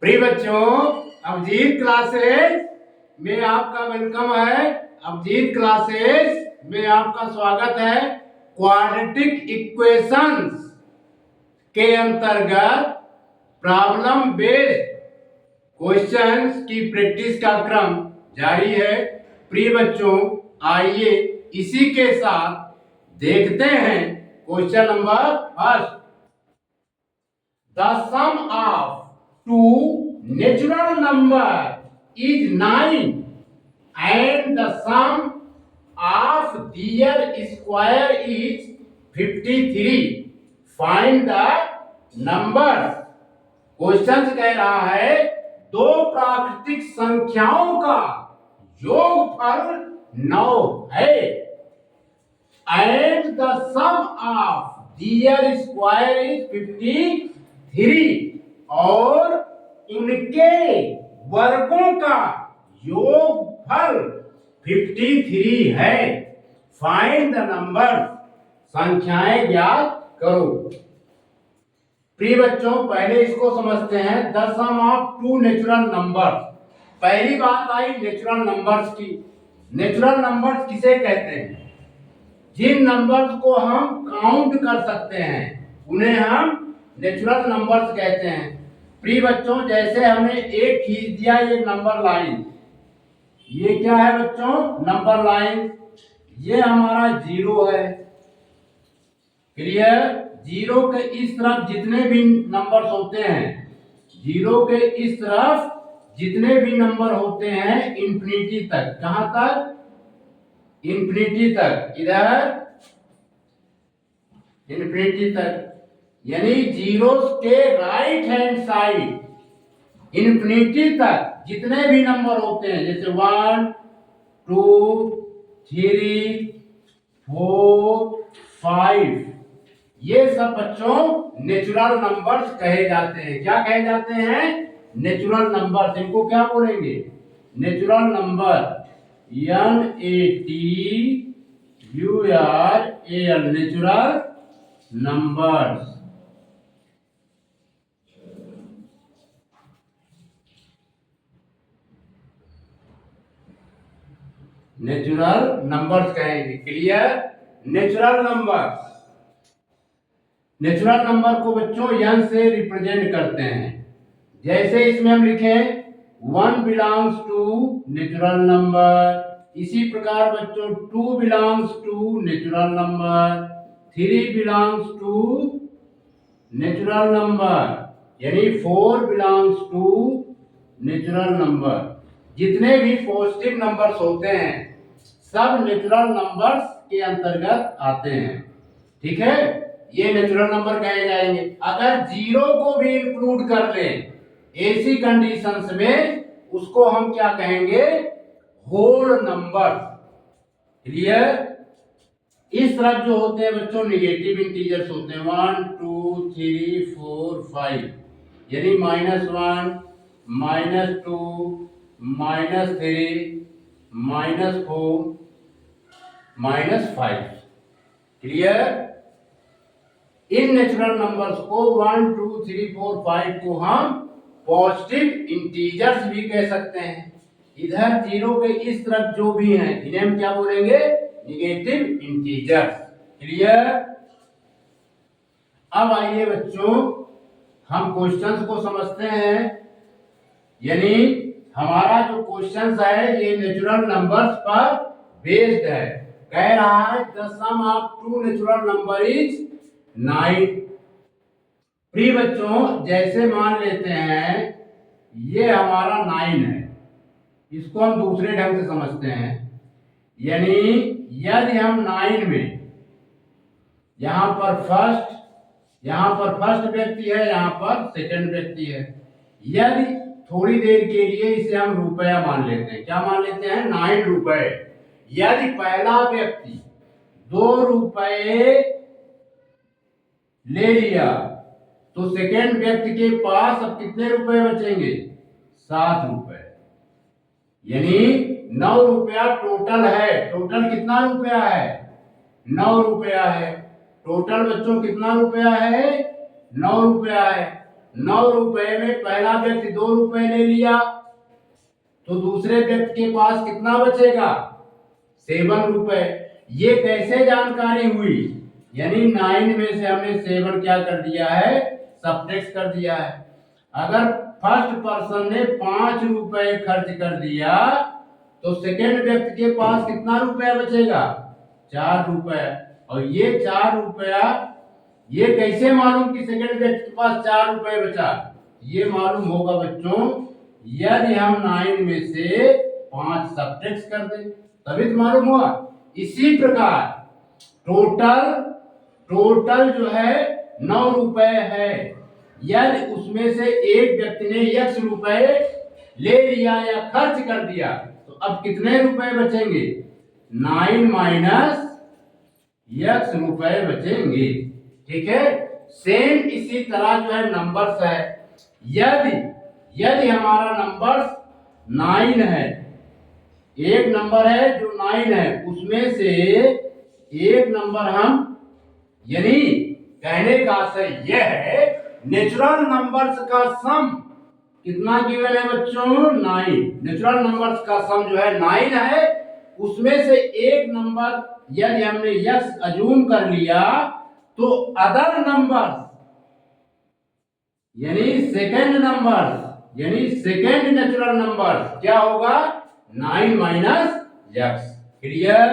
प्रिय बच्चों, अभिजीत क्लासेस में आपका वेलकम है। अभिजीत क्लासेस में आपका स्वागत है। क्वाड्रेटिक इक्वेशंस के अंतर्गत प्रॉब्लम बेस्ड क्वेश्चंस की प्रैक्टिस का क्रम जारी है। प्रिय बच्चों, आइए इसी के साथ देखते हैं question number first. The sum of two natural number is 9 and the sum of their square is 53. Find the numbers. Question कह रहा है दो प्राकृतिक संख्याओं का योगफल 9 है and the sum of their square is 53 और उनके वर्गों का योगफल 53 है। फाइंड द नंबर, संख्याएं ज्ञात करो। प्रिय बच्चों, पहले इसको समझते हैं। The sum of two natural numbers. पहली बात आई नेचुरल नंबर्स की। नेचुरल नंबर्स किसे कहते हैं? जिन नंबर्स को हम काउंट कर सकते हैं उन्हें हम नेचुरल नंबर्स कहते हैं। प्रिय बच्चों, जैसे हमने एक खींच दिया ये नंबर लाइन, ये क्या है बच्चों? Number line. ये हमारा जीरो है। क्लियर? जीरो के इस तरफ जितने भी नंबर्स होते हैं, जीरो के इस तरफ जितने भी नंबर होते हैं इंफिनिटी तक। कहां तक? इंफिनिटी तक। इधर इंफिनिटी तक, यानी जीरो के राइट हैंड साइड इंफिनिटी तक जितने भी नंबर होते हैं, जैसे 1 2 3 4 5, ये सब बच्चों नेचुरल नंबर्स कहे जाते हैं। क्या कहे जाते हैं? Natural numbers. इनको क्या बोलेंगे? Natural number. NATURAL, natural numbers. Natural numbers कहेंगे। Clear? Natural number. Natural number को बच्चों n से रिप्रेजेंट करते हैं। जैसे इसमें हम लिखें 1 बिलोंग्स टू नेचुरल नंबर, इसी प्रकार बच्चों 2 belongs to natural number, 3 belongs to natural number, यानी 4 बिलोंग्स टू नेचुरल नंबर। जितने भी पॉजिटिव नंबर्स होते हैं सब नेचुरल नंबर्स के अंतर्गत आते हैं। ठीक है? ये नेचुरल नंबर कहे जाएंगे। अगर जीरो को भी इंक्लूड कर लें ऐसी कंडीशंस में, उसको हम क्या कहेंगे? Whole number. क्लियर? इस तरफ जो होते हैं बच्चों नेगेटिव इंटीजर्स होते हैं। 1 2 3 4 5, यानी -1 -2 -3 -4 -5। क्लियर? इन नेचुरल नंबर्स को 1 2 3 4 5 को हम पॉजिटिव इंटीजर्स भी कह सकते हैं। इधर जीरो के इस तरफ जो भी हैं इन्हें हम क्या बोलेंगे? Negative integers. क्लियर? अब आइए बच्चों हम क्वेश्चंस को समझते हैं। यानी हमारा जो क्वेश्चंस है ये नेचुरल नंबर्स पर बेस्ड है। कह रहा है the sum of two natural number is 9। प्रिय बच्चों, जैसे मान लेते हैं ये हमारा 9 है, इसको हम दूसरे ढंग से समझते हैं। यानी यदि हम 9 में यहां पर फर्स्ट व्यक्ति है, यहां पर सेकंड व्यक्ति है, यदि थोड़ी देर के लिए इसे हम रुपया मान लेते हैं। क्या मान लेते हैं? 9 रुपए। यदि पहला व्यक्ति 2 रुपए ले लिया तो सेकेंड व्यक्ति के पास अब कितने रुपए बचेंगे? 7 रुपए। यानी 9 रुपया टोटल है। टोटल कितना रुपया है? 9 रुपया है। टोटल बच्चों कितना रुपया है? 9 रुपया है। ₹9 में पहला व्यक्ति ₹2 ले लिया, तो दूसरे व्यक्ति के पास कितना बचेगा? ₹7। ये कैसे जानकारी हुई? यानी 9 में से हमने 7 क्या कर दिया है? सब्ट्रैक्ट कर दिया है। अगर फर्स्ट पर्सन ने ₹5 खर्च कर दिया तो सेकेंड व्यक्ति के पास कितना रुपया बचेगा? ₹4। और ये ₹4 ये कैसे मालूम कि सेकेंड व्यक्ति के पास ₹4 बचा? ये मालूम होगा बच्चों यदि हम 9 में से 5 सब्ट्रैक्ट कर दें, तभी तो मालूम हुआ। इसी प्रकार टोटल जो है ₹9 है। यदि उसमें से एक व्यक्ति ने ₹X ले लिया या खर्च कर दिया तो अब कितने रुपए बचेंगे? 9 माइनस ₹X बचेंगे। ठीक है। सेम इसी तरह जो है नंबर्स है। यदि हमारा नंबर्स 9 है, एक नंबर है जो 9 है, उसमें से एक नंबर हम, यानी कहने का आशय यह है नेचुरल नंबर्स का सम कितना गिवन है बच्चों? 9। नेचुरल नंबर्स का सम जो है 9 है, उसमें से एक नंबर यदि हमने यस अज्यूम कर लिया तो अदर नंबर्स यानी सेकेंड नेचुरल नंबर्स क्या होगा? 9 माइनस यक्स। क्लियर?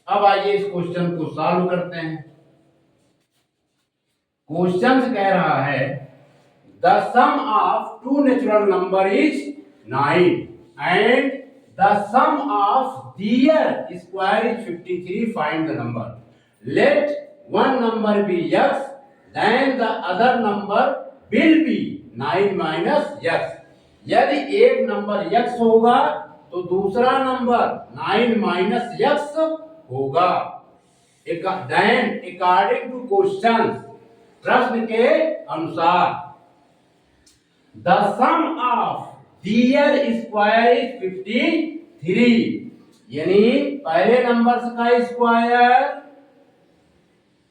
अब आइए इस क्वेश्चन को सॉल्व करते हैं। क्वेश्चन कह रहा है the sum of two natural number is 9 and the sum of their square is 53. Find the number. Let one number be x, then the other number will be 9 minus x. यदि एक number x होगा तो दूसरा number 9 minus x होगा। Then according to question, प्रश्न के अनुसार the sum of their square is 53, यानी पहले नंबर का स्क्वायर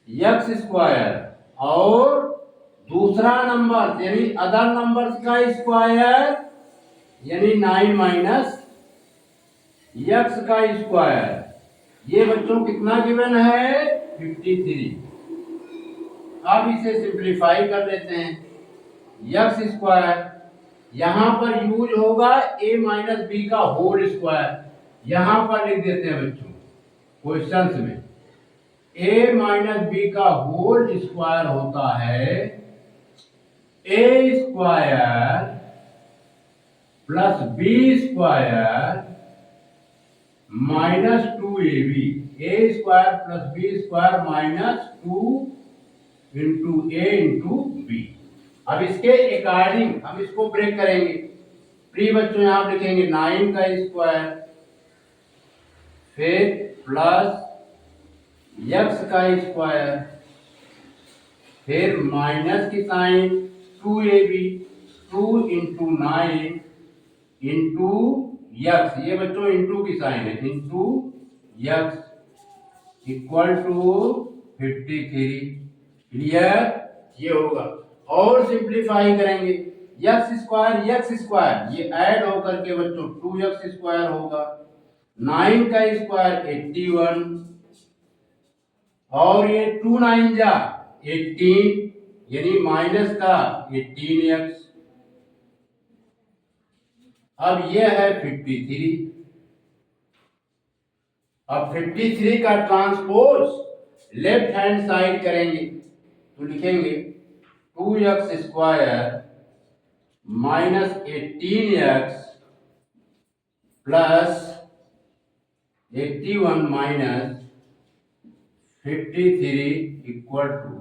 x² और दूसरा नंबर यानी अदर नंबर का स्क्वायर यानी 9 माइनस x का स्क्वायर। ये बच्चों कितना गिवन है? 53। अब इसे सिंप्लीफाई कर लेते हैं। x² यहां पर यूज होगा a माइनस बी का होल स्क्वायर, यहां पर लिख देते हैं बच्चों क्वेश्चंस में। a माइनस बी का होल स्क्वायर होता है a square plus b square minus 2ab। a square plus b square minus 2 into a into b. अब इसके अकॉर्डिंग हम इसको ब्रेक करेंगे। प्री बच्चों यहां लिखेंगे 9 का स्क्वायर फिर प्लस x का स्क्वायर फिर माइनस की sign 2ab 2 into 9 into x, ये बच्चों इंटू की साइन है, into x equal to 53। Clear? ये होगा और सिंप्लीफाई करेंगे। x² ये ऐड होकर के बच्चों 2x² होगा। 9 का स्क्वायर 81 और ये 2 9 जा 18 यानी माइनस का 18x। अब ये है 53। अब 53 का ट्रांसपोज लेफ्ट हैंड साइड करेंगे तो लिखेंगे 2x² minus 18x plus 81 minus 53 equal to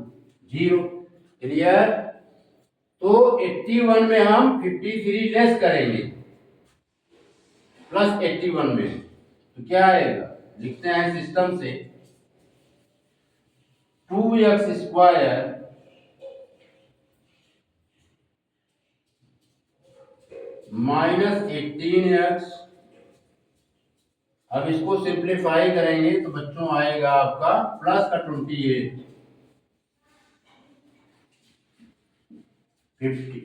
0। Clear? तो 81 में हम 53 लेस करेंगे प्लस 81 में तो क्या आएगा? लिखते हैं सिस्टम से 2x² माइनस 18x। अब इसको सिंप्लीफाई करेंगे तो बच्चों आएगा आपका प्लस का 28 50,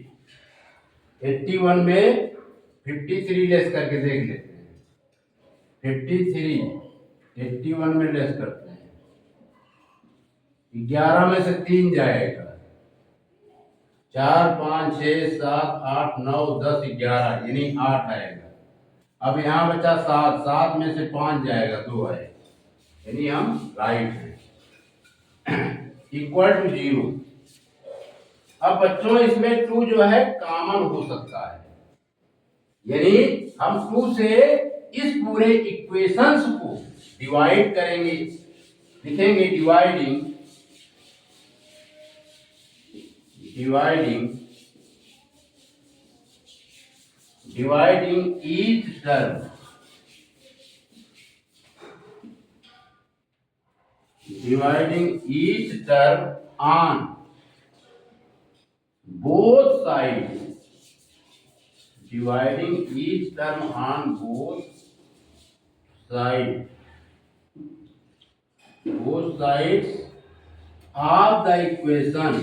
81 में 53 लेस करके देख लेते हैं। 53 81 में लेस करते हैं, 11 में से 3 जाएगा, 4 5 6 7 8 9 10 11, यानी 8 आएगा। अब यहाँ बचा 7, 7 में से 5 जाएगा, 2 आएगा, यानी हम राइट हैं। Equal to 0। अब बच्चों इसमें 2 जो है कॉमन हो सकता है, यानी हम 2 से इस पूरे इक्वेशंस को डिवाइड करेंगे, लिखेंगे dividing each term, on both sides, dividing each term on both sides of the equation,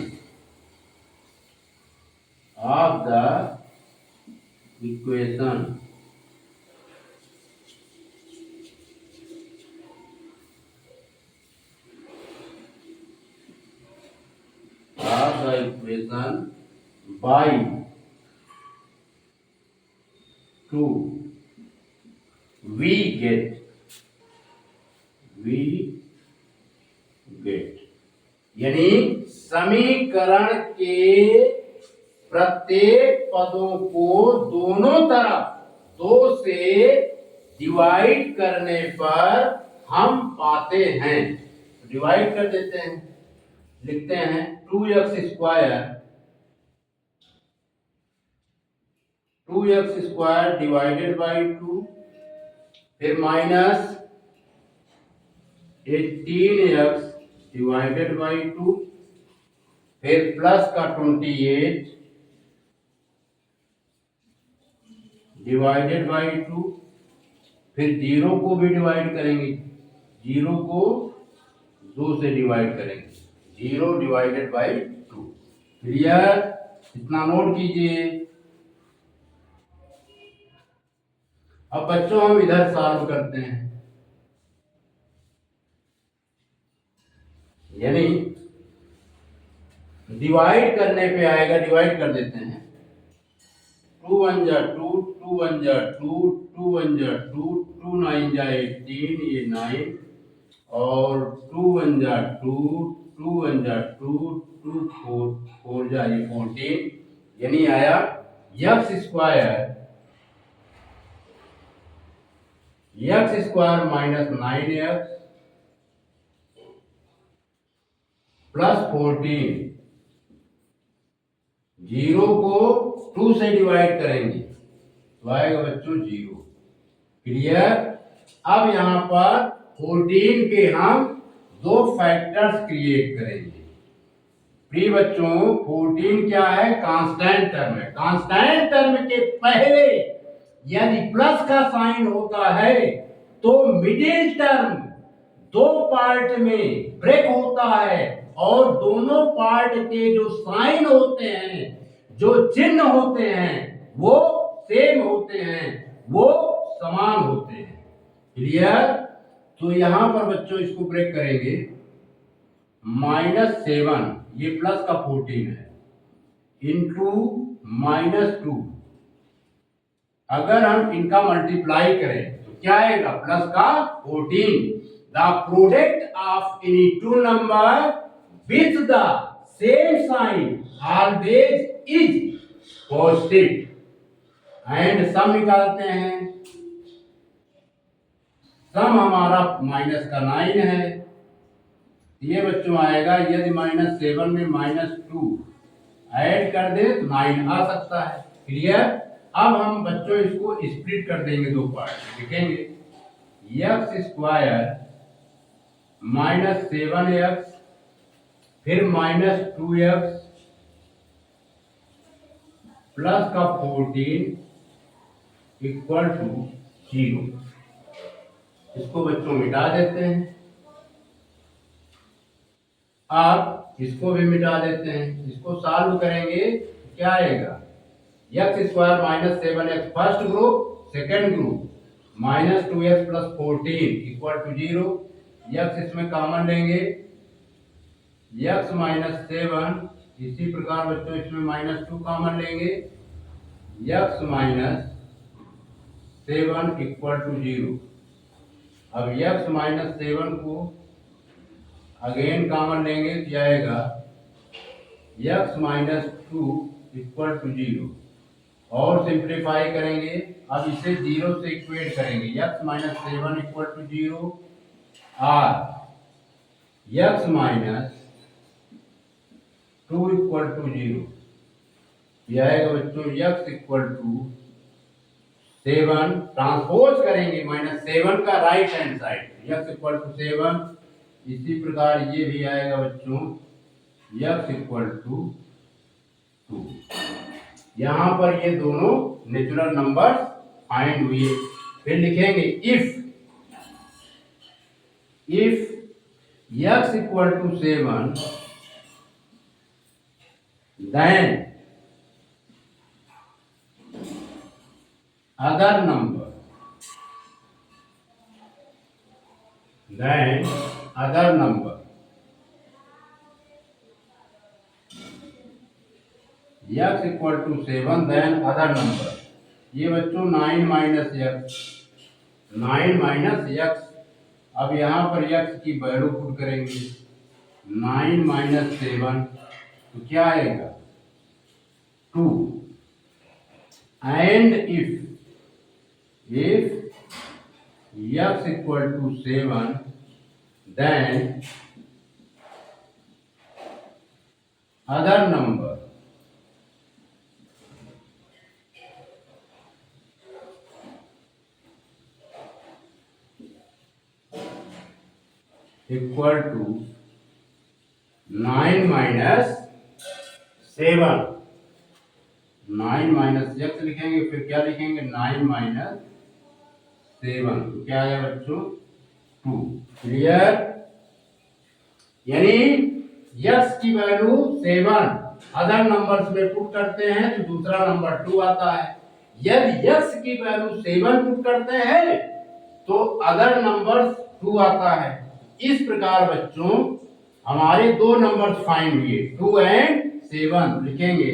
by 2 we get यानी समीकरण के प्रत्येक पदों को दोनों तरफ 2 से डिवाइड करने पर हम पाते हैं। डिवाइड कर देते हैं, लिखते हैं 2x स्क्वायर डिवाइडेड बाई 2, फिर माइनस 18x डिवाइडेड बाई 2, फिर प्लस का 28 डिवाइडेड बाई 2, फिर 0 को भी डिवाइड करेंगे, 0 को 2 से डिवाइड करेंगे, 0 डिवाइडेड बाई 2। क्लियर? इतना नोट कीजिए। अब बच्चों हम इधर सॉल्व करते हैं, यानी डिवाइड करने पे आएगा, डिवाइड कर देते हैं। 2 1 जा 2, 2 1 जा 2, 2 1 जा 2, 2 9 जा 18, ये 9, और 2 1 जा 2, 2 1 जा 2, 2 4 जा 14, यानी आया x square minus 9x plus 14। 0 को 2 से डिवाइड करेंगे तो आएगा बच्चों 0। क्लियर? अब यहां पर 14 के हम 2 फैक्टर्स क्रिएट करेंगे। प्रिय बच्चों 14 क्या है? कांस्टेंट टर्म है। कांस्टेंट टर्म के पहले यदि प्लस का साइन होता है तो मिडिल टर्म 2 पार्ट में ब्रेक होता है, और दोनों पार्ट के जो साइन होते हैं, जो चिन्ह होते हैं, वो सेम होते हैं, वो समान होते हैं। क्लियर? तो यहां पर बच्चों इसको ब्रेक करेंगे, -7 ये प्लस का 14 है इंटू -2। अगर हम इनका मल्टीप्लाई करें तो क्या आएगा? प्लस का 14। The product of any two number with the same sign always is positive. And sum निकालते हैं, सम हमारा -9 है, ये बच्चों आएगा, यदि -7 में -2 ऐड कर दे तो 9 आ सकता है। क्लियर? अब हम बच्चों इसको स्प्लिट कर देंगे 2 पार्ट, लिखेंगे x स्क्वायर -7x फिर -2x प्लस का 14 इक्वल टू 0। इसको बच्चों मिटा देते हैं, आप इसको भी मिटा देते हैं। इसको सॉल्व करेंगे क्या आएगा, x square minus 7x first group, second group minus 2x plus 14 equal to 0। X इसमें कॉमन लेंगे, x माइनस 7, इसी प्रकार बच्चों इसमें माइनस 2 कॉमन लेंगे, x माइनस 7 इक्वल टू 0। अब x माइनस 7 को अगेन कॉमन लेंगे, क्या आएगा, x माइनस 2 इक्वल टू 0। और सिंप्लीफाई करेंगे, अब इसे 0 से इक्वेट करेंगे, x माइनस 7 इक्वल टू 0 और x माइनस 2 इक्वल टू 0। यह आएगा बच्चों x इक्वल टू 7, ट्रांसपोज करेंगे माइनस 7 का right hand side, x equal to 7। इसी प्रकार ये भी आएगा बच्चों x इक्वल टू 2। यहां पर ये दोनों नेचुरल नंबर्स फाइंड हुए। फिर लिखेंगे if x equal to 7 then other number x equal to 7 then other number, ये बच्चों 9 माइनस x। अब यहाँ पर x की वैल्यू पुट करेंगे, 9 माइनस 7 तो क्या आएगा 2। And if x equal to 7 then other number equal to 9 minus 7। 9 minus x लिखेंगे, फिर क्या लिखेंगे 9 माइनस 7 तो क्या आया बच्चों 2। क्लियर, यानी x की वैल्यू 7 अदर नंबर्स में पुट करते हैं तो दूसरा नंबर 2 आता है। यदि x की वैल्यू 7 पुट करते हैं तो अदर नंबर 2 आता है। इस प्रकार बच्चों हमारे दो नंबर्स फाइंड हुए 2 एंड 7। लिखेंगे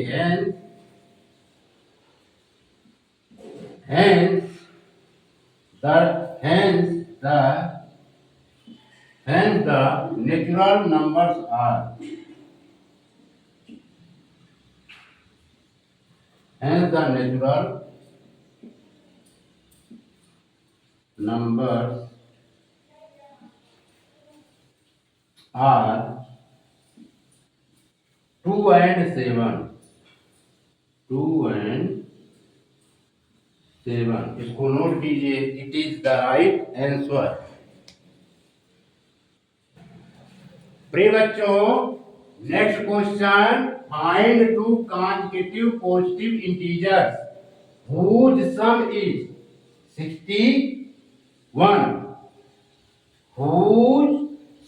hence the natural numbers are are 2 and 7। 2 and 7 इसको नोट कीजिए, it is the right answer. प्रिय बच्चों, next question, find two consecutive positive integers whose sum is 61, whose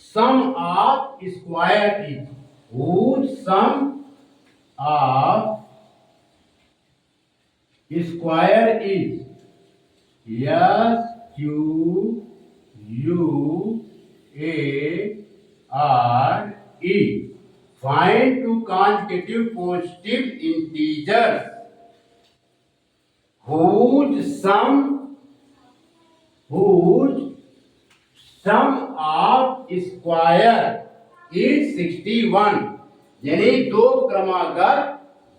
sum of square is, whose sum of square is SQUARE। Find two consecutive positive integers whose sum of square is 61। यानी दो क्रमागत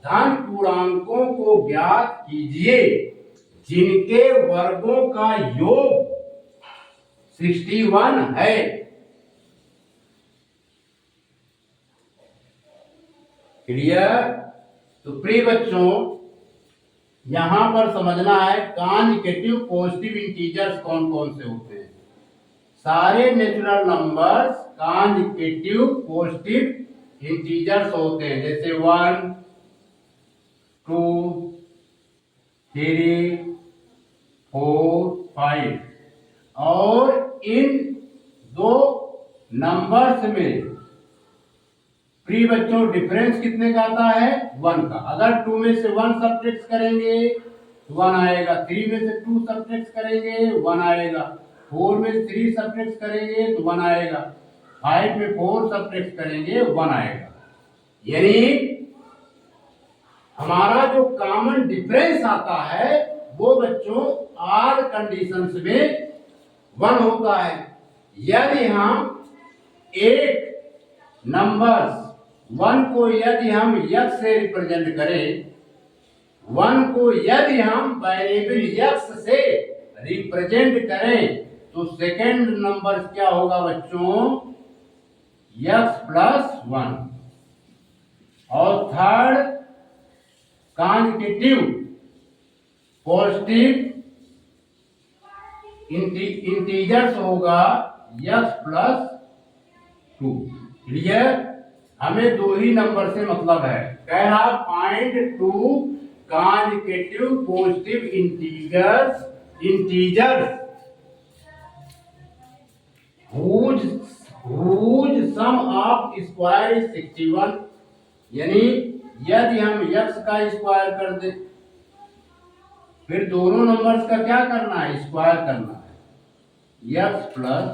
धन पूर्णांकों को ज्ञात कीजिए जिनके वर्गों का योग 61 है। क्लियर, तो प्रिय बच्चों यहां पर समझना है कॉन्जिक्यूटिव पॉजिटिव इंटीजर्स कौन कौन से होते हैं। सारे natural numbers consecutive positive integers होते हैं, जैसे 1 2 3 4 5। और इन दो नंबर्स में प्री बच्चों डिफरेंस कितने का आता है 1 का। अगर 2 में से 1 सब्ट्रैक्ट करेंगे तो 1 आएगा, 3 में से 2 सब्ट्रैक्ट करेंगे 1 आएगा, 4 में 3 सब्ट्रैक्ट करेंगे तो 1 आएगा, 5 में 4 सब्ट्रैक्ट करेंगे 1 आएगा। यानी हमारा जो कॉमन डिफरेंस आता है वो बच्चों ऑड कंडीशंस में 1 होता है। यदि हम एक नंबर्स 1 को यदि हम x से रिप्रेजेंट करें, 1 को यदि हम वेरिएबल x से रिप्रेजेंट करें तो सेकेंड नंबर क्या होगा बच्चों x प्लस 1, और थर्ड कॉन्जिटिव पॉजिटिव इंटीजर्स होगा x प्लस 2। क्लियर? हमें दो ही नंबर से मतलब है। कह रहा find 2 consecutive positive integers whose sum of square is 61। यानी यदि हम x का स्क्वायर कर दे, फिर दोनों नंबर्स का क्या करना है स्क्वायर करना है, x प्लस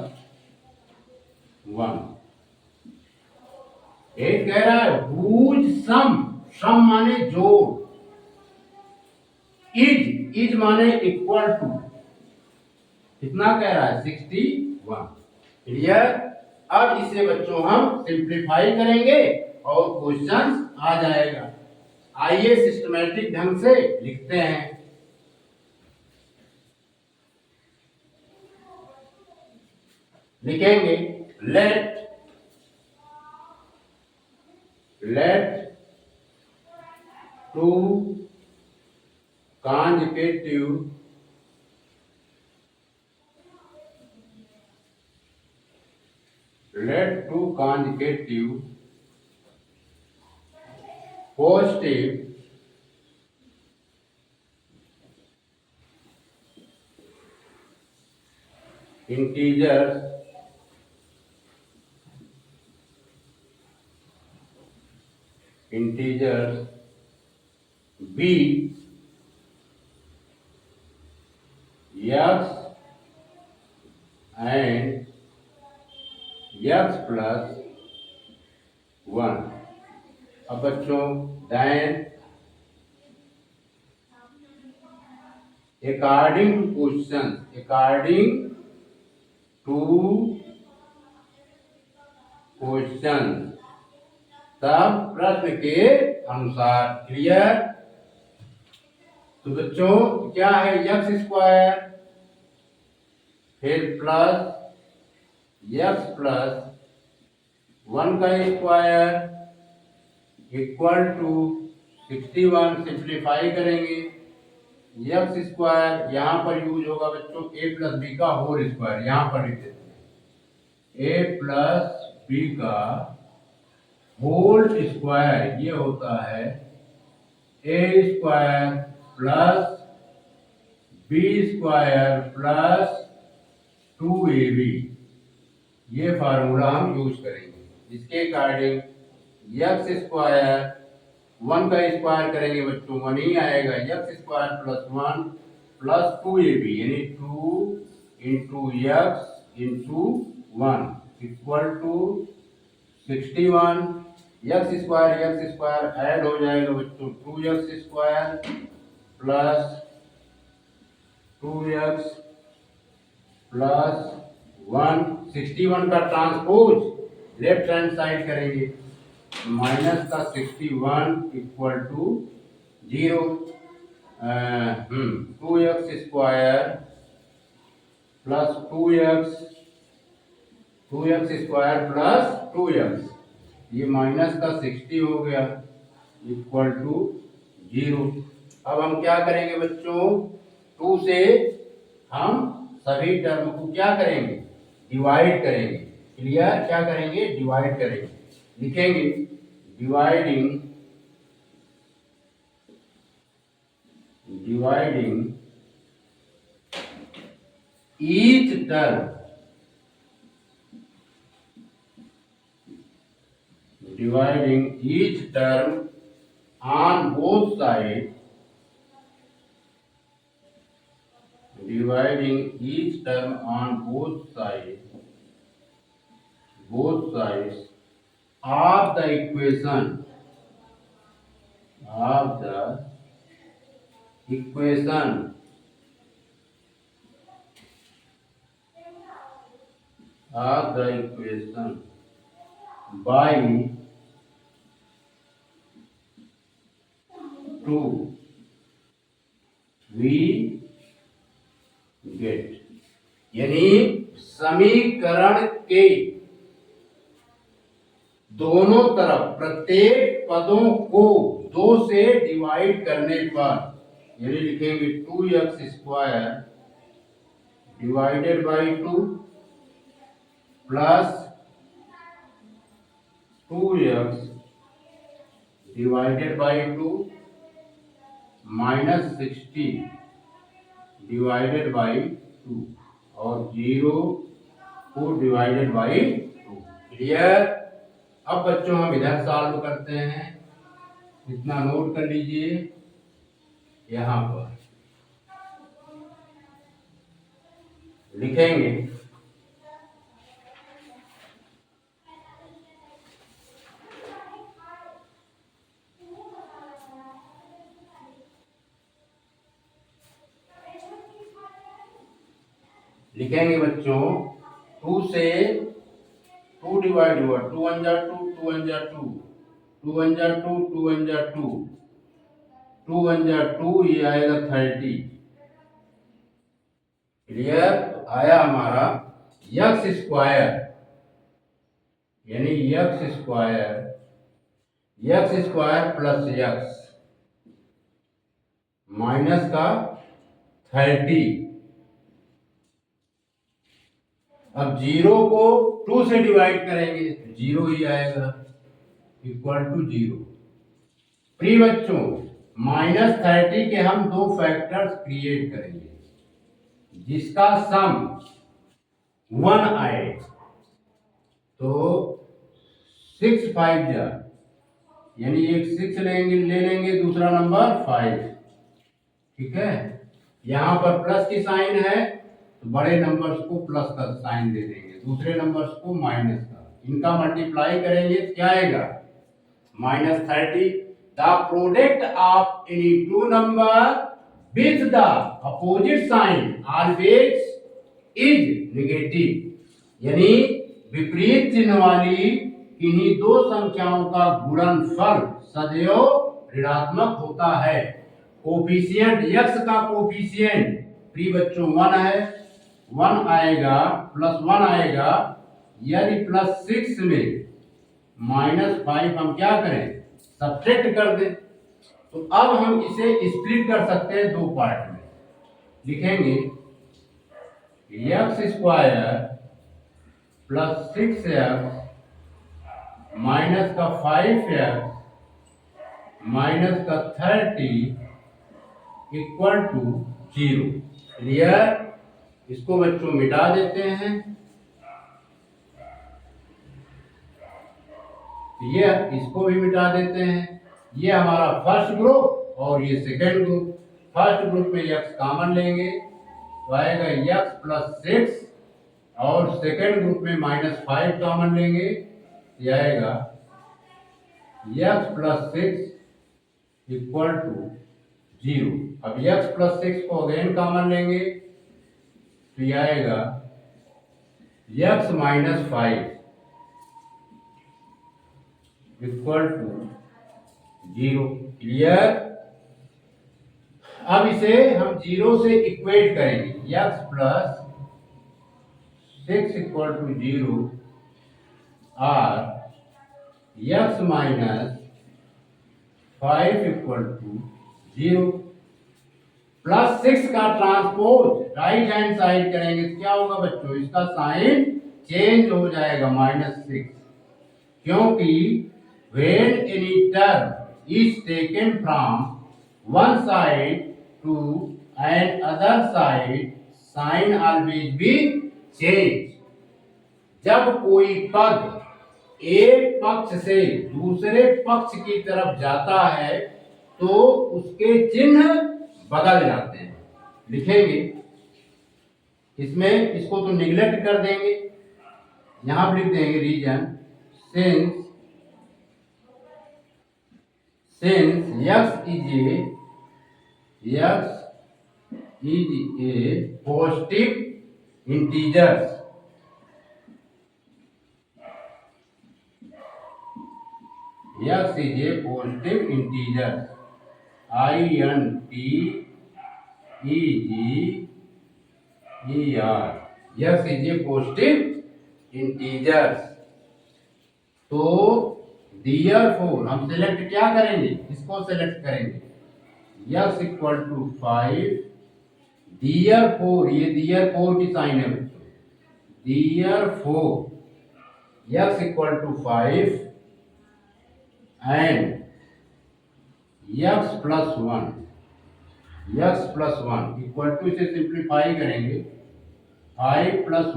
1। एक कह रहा है whose sum माने जोड़, इज माने इक्वल टू, कितना कह रहा है 61। क्लियर? अब इसे बच्चों हम सिंप्लीफाई करेंगे और क्वेश्चन आ जाएगा। आइए सिस्टमैटिक ढंग से लिखते हैं। लिखेंगे let two consecutive positive integers b x and x plus 1। अब बच्चों देन अकॉर्डिंग टू क्वेश्चन तब प्रश्न के अनुसार। क्लियर? तो बच्चों क्या है x स्क्वायर, फिर प्लस x प्लस 1 का स्क्वायर इक्वल टू 61। सिंप्लीफाई करेंगे, x स्क्वायर यहाँ पर यूज होगा बच्चों a प्लस बी का होल स्क्वायर, यहाँ पर लिख देते हैं a प्लस बी का होल स्क्वायर, ये होता है a square plus b square plus 2ab। ये फार्मूला हम यूज करेंगे। इसके अकॉर्डिंग x स्क्वायर 1 का स्क्वायर करेंगे बच्चों 1 ही आएगा, x square plus 1 plus 2ab यानी 2 into x into 1 equal to 61। x square add हो जाएगा बच्चों 2x square plus 2x plus 1। 61 का ट्रांसपोज लेफ्ट हैंड साइड करेंगे, माइनस का 61 equal to 0। 2x square plus 2x square plus 2x, ये minus का 60 हो गया इक्वल टू 0। अब हम क्या करेंगे बच्चों 2 से हम सभी टर्म को क्या करेंगे डिवाइड करेंगे। क्लियर? क्या करेंगे डिवाइड करेंगे। लिखेंगे dividing each term dividing each term on both sides, dividing each term on both sides of the equation, by 2 we get, यानी समीकरण के दोनों तरफ प्रत्येक पदों को 2 से डिवाइड करने पर, यानी लिखेंगे 2x² divided by 2 plus 2x divided by 2 minus 60 divided by 2 और 0 को डिवाइडेड बाई 2। क्लियर। अब बच्चों हम इधर सॉल्व करते हैं, इतना नोट कर लीजिए। यहां पर लिखेंगे बच्चों 2 से 2 डिवाइड हुआ, 2 1 जा 2, 2 1 जा 2, 2 1 जा 2, 2 1 जा 2, 2 1 जा 2, ये आएगा 30। क्लियर। आया हमारा x², यानी x² प्लस x माइनस का 30। अब 0 को 2 से डिवाइड करेंगे तो 0 ही आएगा, इक्वल टू 0। प्रिय बच्चों, -30 के हम 2 फैक्टर्स क्रिएट करेंगे जिसका सम 1 आए, तो 6 5 जा, यानी एक 6 ले लेंगे, दूसरा नंबर 5। ठीक है। यहां पर प्लस की साइन है तो बड़े नंबर्स को प्लस का साइन दे देंगे, दूसरे नंबर्स को माइनस का। इनका मल्टीप्लाई करेंगे तो क्या आएगा, -30। The product of any 2 number with the opposite sign always is negative, यानी विपरीत चिन्ह वाली किन्हीं 2 संख्याओं का गुणनफल सदैव ऋणात्मक होता है। कोफिशिएंट x का कोफिशिएंट प्रिय बच्चों 1 है, 1 आएगा प्लस 1 आएगा। यदि +6 में -5 हम क्या करें, सब्ट्रैक्ट कर दें, तो अब हम इसे स्प्लिट कर सकते हैं 2 पार्ट में। लिखेंगे x² प्लस 6x माइनस का 5x माइनस का 30 इक्वल टू 0। क्लियर। इसको बच्चों मिटा देते हैं, ये इसको भी मिटा देते हैं। ये हमारा फर्स्ट ग्रुप और ये सेकेंड ग्रुप। फर्स्ट ग्रुप में x कॉमन लेंगे तो आएगा x प्लस 6, और सेकेंड ग्रुप में -5 कॉमन लेंगे तो आएगा x प्लस 6 इक्वल टू 0। अब x प्लस 6 को अगेन कॉमन लेंगे तो यह आएगा x minus 5 equal to 0। Clear. अब इसे हम 0 से इक्वेट करेंगे, x प्लस 6 इक्वल टू 0 और x माइनस 5 इक्वल टू 0। +6 का ट्रांसपोज राइट हैंड साइड करेंगे तो क्या होगा बच्चों, इसका साइन चेंज हो जाएगा -6, क्योंकि when any term is taken from one side to another side, sign always be change। जब कोई पद एक पक्ष से दूसरे पक्ष की तरफ जाता है तो उसके चिन्ह बदल जाते हैं। लिखेंगे इसमें, इसको तो निगलेक्ट कर देंगे, यहां पर लिख देंगे reason since x is a positive integers, x is a positive integer, int eger, x is a positive integers। तो therefore हम सिलेक्ट क्या करेंगे, इसको सिलेक्ट करेंगे, x इक्वल टू 5। therefore ये therefore की साइन है बच्चों, therefore x equal to 5 and x plus 1 equal to, इसे सिंप्लीफाई करेंगे, 5 प्लस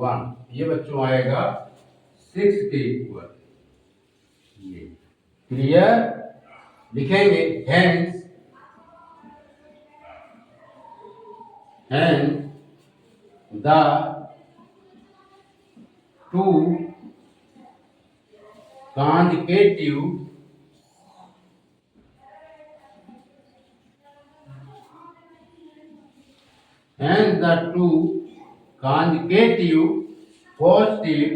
1 ये बच्चों आएगा 6 के इक्वल। ये क्लियर, लिखेंगे hence the two consecutive positive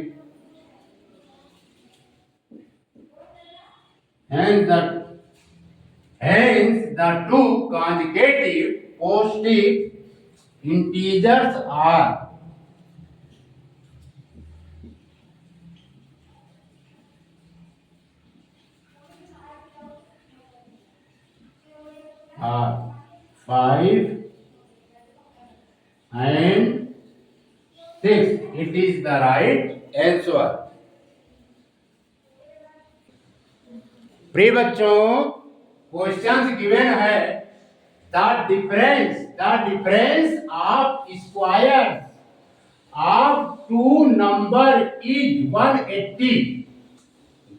hence the two consecutive positive integers are are 5 and 6। It is the right answer। प्रिय बच्चों, क्वेश्चन गिवन है, the difference of square of two number is 180।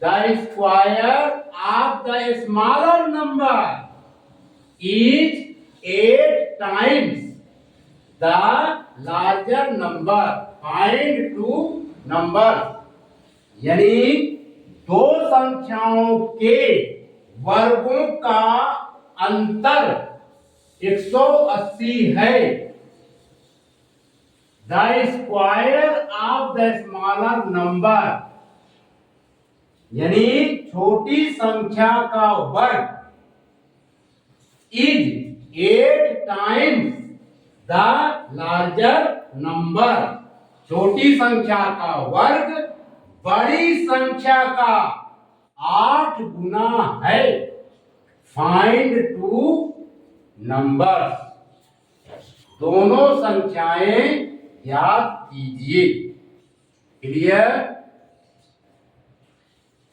The square of the smaller number is 8 times the larger number. Find two number, यानी दो संख्याओं के वर्गों का अंतर 180 है। The square of the smaller number, यानी छोटी संख्या का वर्ग is 8 times the larger number. छोटी संख्या का वर्ग बड़ी संख्या का 8 गुना है। फाइंड टू नंबर्स, दोनों संख्याएं याद कीजिए। क्लियर?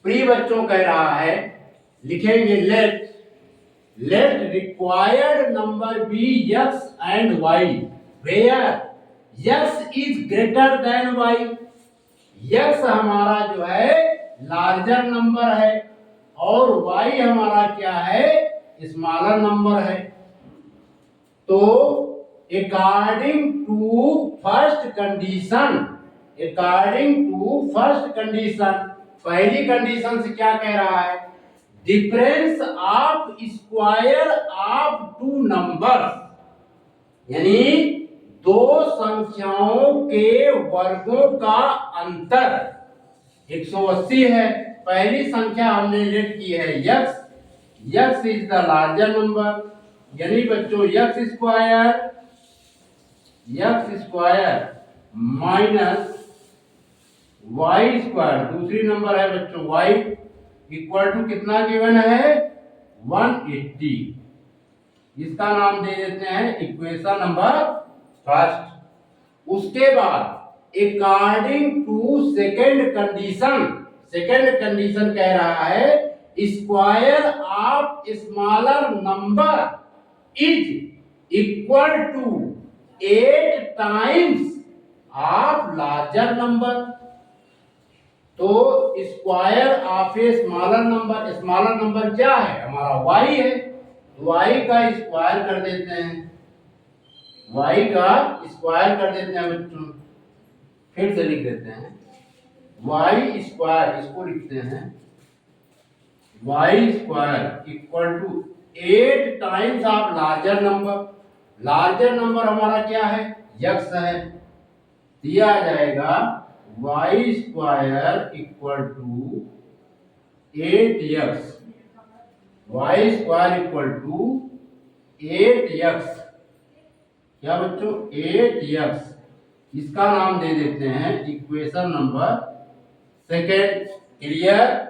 प्रिय बच्चों कह रहा है, लिखेंगे let required number be x and y where x is greater than y। x हमारा जो है लार्जर नंबर है और y हमारा क्या है, स्मॉलर नंबर है। तो अकॉर्डिंग टू फर्स्ट कंडीशन, पहली कंडीशन से क्या कह रहा है, difference of square of two number, यानी दो संख्याओं के वर्गों का अंतर 180 है। पहली संख्या हमने लेट की है x is the larger number, यानी बच्चों x square minus y square, दूसरी नंबर है बच्चों y इक्वल टू कितना गिवन है, 180। इसका नाम दे देते हैं इक्वेशन नंबर फर्स्ट। उसके बाद अकॉर्डिंग टू सेकेंड कंडीशन कह रहा है, square of smaller number is equal to 8 times of larger number. तो square of a smaller number क्या है हमारा y है, y का स्क्वायर कर देते हैं, y का स्क्वायर कर देते हैं बच्चों। फिर से लिख देते हैं y स्क्वायर, इसको लिखते हैं y square equal to 8 times of larger number. Larger number हमारा क्या है, x है, दिया जाएगा y square equal to 8x, y square equal to 8x, क्या बच्चों 8x। इसका नाम दे देते हैं इक्वेशन नंबर सेकेंड। क्लियर।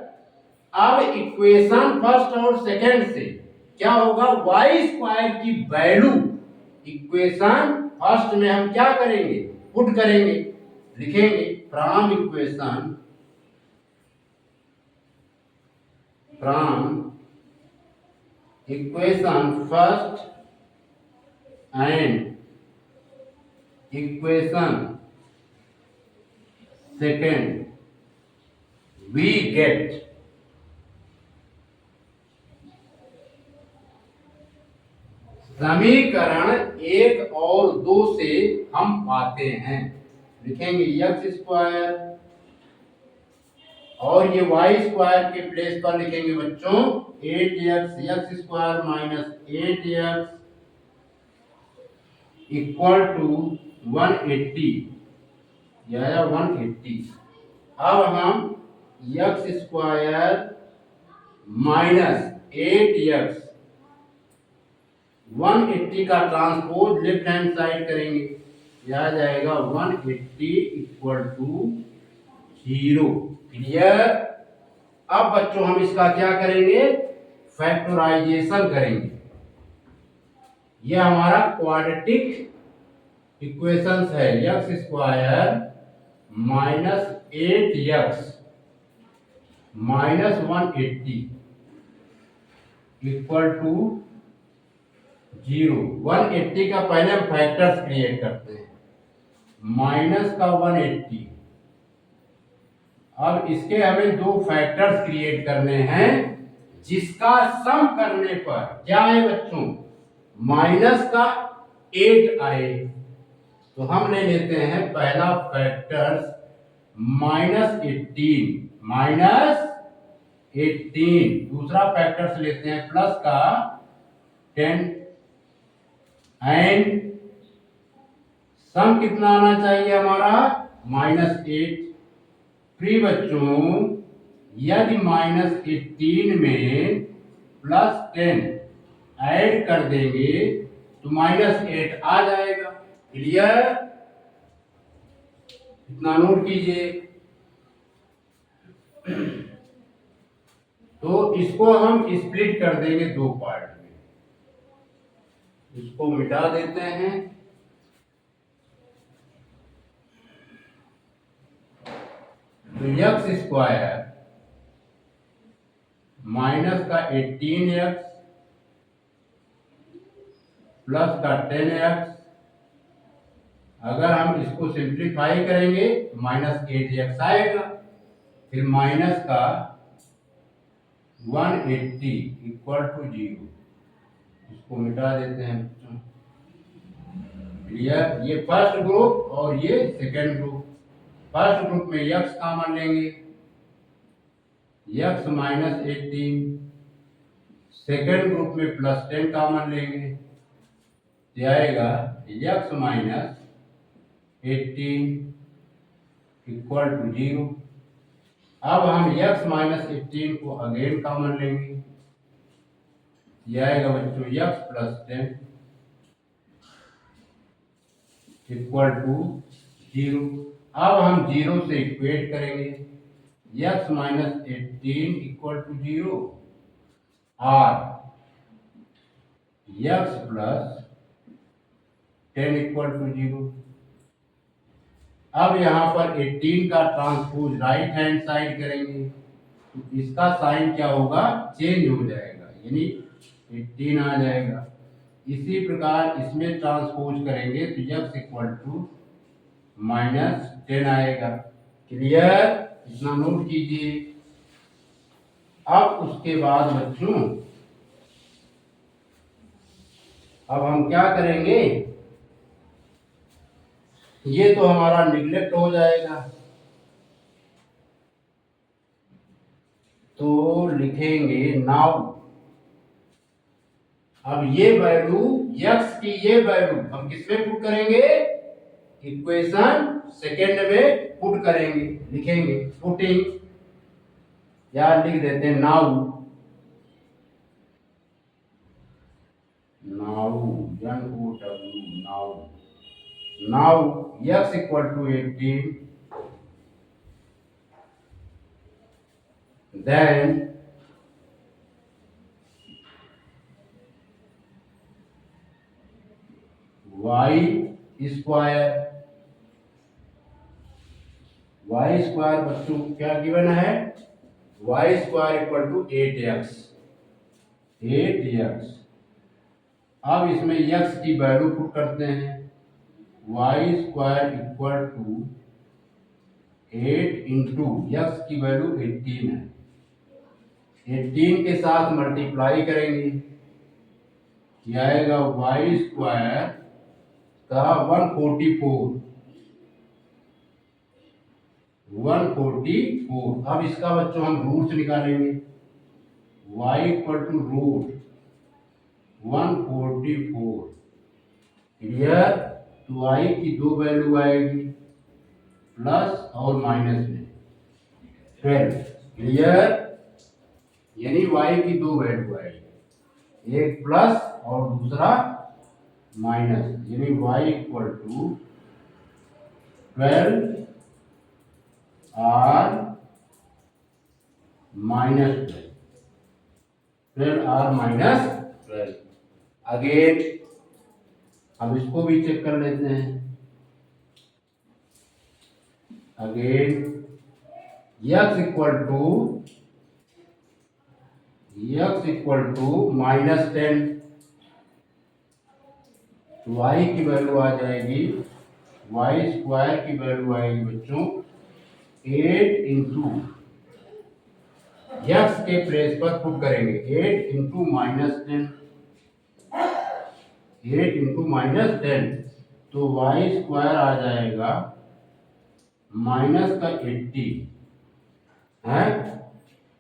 अब इक्वेशन फर्स्ट और सेकेंड से क्या होगा, y स्क्वायर की वैल्यू इक्वेशन फर्स्ट में हम क्या करेंगे, पुट करेंगे, लिखेंगे from equation first and equation second we get समीकरण 1 और 2 से हम पाते हैं, लिखेंगे x स्क्वायर और ये y स्क्वायर के प्लेस पर लिखेंगे बच्चों 8x, x square minus 8x equal to 180 या 180। अब हम x स्क्वायर माइनस 8x 180 का ट्रांसपोज लेफ्ट हैंड साइड करेंगे, यह आ जाएगा 180 इक्वल टू 0। क्लियर। अब बच्चों हम इसका क्या करेंगे, फैक्टराइजेशन करेंगे। यह हमारा क्वाड्रेटिक इक्वेशंस है, x square minus 8x minus 180 equal to 0। 180 का पहले हम फैक्टर्स क्रिएट करते हैं, माइनस का 180। अब इसके हमें दो फैक्टर्स क्रिएट करने हैं जिसका सम करने पर क्या आए बच्चों, माइनस का 8 आए। तो हम ले लेते हैं पहला फैक्टर्स माइनस 18, दूसरा फैक्टर्स लेते हैं प्लस का 10 एंड सम कितना आना चाहिए हमारा -8। फिर बच्चों यदि -18 में +10 ऐड कर देंगे तो -8 आ जाएगा। क्लियर। इतना नोट कीजिए। तो इसको हम स्प्लिट कर देंगे दो पार्ट में, इसको मिटा देते हैं। तो x स्क्वायर माइनस का 18x प्लस का 10x, अगर हम इसको सिंप्लीफाई करेंगे तो -8x आएगा। फिर माइनस का 180 इक्वल टू 0, इसको मिटा देते हैं बच्चों। क्लियर। ये फर्स्ट ग्रुप और ये सेकेंड ग्रुप। फर्स्ट ग्रुप में x कॉमन लेंगे, x -18। सेकेंड ग्रुप में +10 कॉमन लेंगे, तो आएगा x -18 इक्वल टू 0। अब हम x -18 को अगेन कॉमन लेंगे, यह आएगा बच्चों x +10 इक्वल टू 0। अब हम 0 से इक्वेट करेंगे, x -18 इक्वल टू 0 और x +10 इक्वल टू 0। अब यहाँ पर 18 का ट्रांसपोज राइट हैंड साइड करेंगे तो इसका साइन क्या होगा, चेंज हो जाएगा, यानी 18 आ जाएगा। इसी प्रकार इसमें ट्रांसपोज करेंगे तो x इक्वल टू -10 आएगा। क्लियर। इतना नोट कीजिए। अब उसके बाद बच्चों अब हम क्या करेंगे, ये तो हमारा निगलेक्ट हो जाएगा, तो लिखेंगे नाउ। अब ये वैल्यू x की ये वैल्यू हम किसमें पुट करेंगे, इक्वेशन सेकेंड में पुट करेंगे, लिखेंगे पुटिंग, या लिख देते हैं now. Now NOW now. Now x equal to 18, then y square बच्चों क्या गिवन है, y square equal to 8x। अब इसमें x की वैल्यू पुट करते हैं, y square equal to 8 into x की वैल्यू 18 है, 18 के साथ मल्टीप्लाई करेंगे, यह आएगा y स्क्वायर का 144। अब इसका बच्चों हम रूट्स निकालेंगे, y equal to root 144, clear. तो y की दो वैल्यू आएगी, प्लस और माइनस में 12, क्लियर। यानी y की दो वैल्यू आएगी, एक प्लस और दूसरा माइनस, यानी y equal to 12 r minus 12 r minus 12। Again अब इसको भी चेक कर लेते हैं, अगेन x इक्वल टू -10, तो y की वैल्यू आ जाएगी, y स्क्वायर की वैल्यू आएगी बच्चों 8 इंटू x के प्लेस पर पुट करेंगे, 8 इंटू -10, 8 इंटू -10, तो y स्क्वायर आ जाएगा माइनस का 80 है,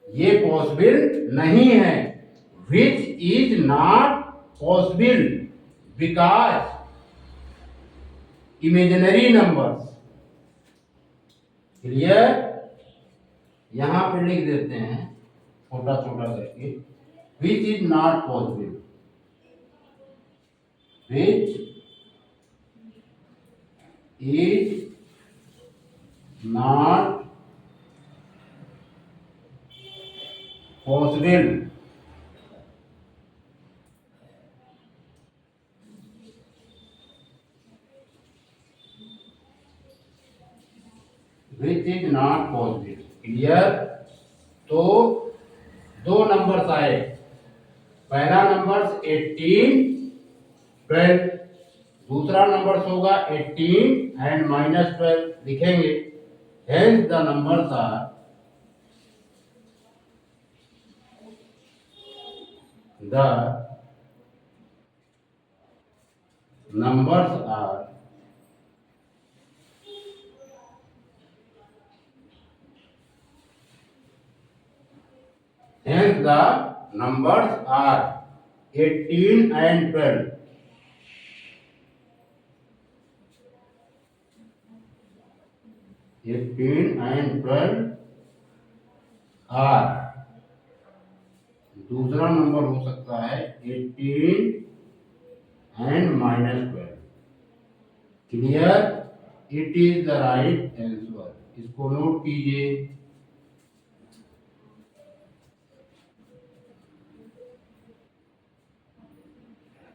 ये पॉसिबल नहीं है, which is not possible because imaginary numbers, clear. यहां पे लिख देते हैं छोटा छोटा करके, which is not possible, which is not possible which is not possible, clear. तो दो नंबर्स आए, पहला नंबर 18 12, दूसरा नंबर होगा 18 एंड -12, लिखेंगे hence the numbers are hence the numbers are 18 and 12, 18 and 12 are, दूसरा नंबर हो सकता है 18 and -12, clear. It is the right answer, इसको नोट कीजिए।